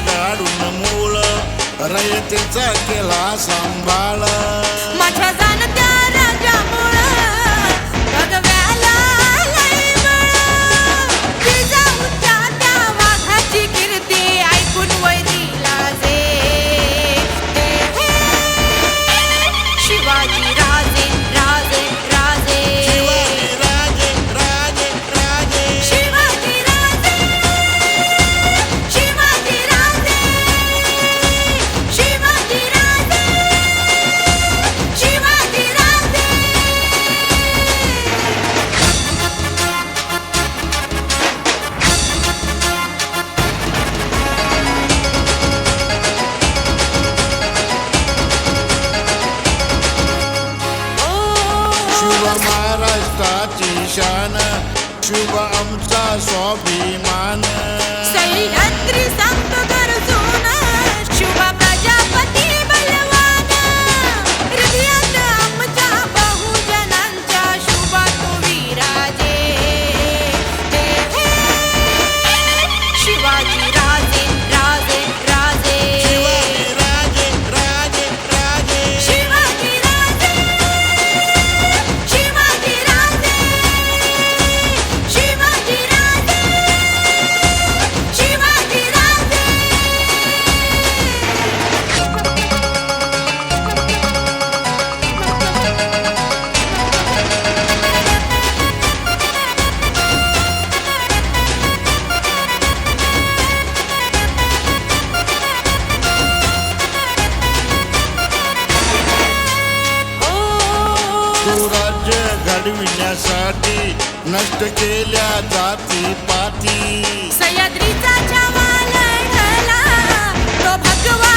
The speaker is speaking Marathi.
गाडून मूळ रयतेचा केला सांभाळ माझ्या जाणत्या राजामुळं भगव्याला लय बळ. जिजाऊच्या त्या वाघाची कीर्ती ऐकून वैरीला जे शिवाजी राजे राजे राजे राजे राजे राजे शिवाजी राजे शिवाजी राजे शिवाजी राजे शिवाजी राजे. शुभ महाराष्ट्राची शान शुभ आमचा स्वाभिमान सह्याद्री संत गरजून शुभ प्रजापती बलवान हृदयात आमच्या बहुजनांच्या शुभ तू विराजे शिवाजी राजे राजे राजे राजे राजे राजे शिवाजी राजे शिवाजी राजे शिवाजी राजे शिवाजी राजे. सुराज्य घडविण्यासाठी नष्ट केल्या जाती पाती सह्याद्रीचा छावा लढला तो भगवा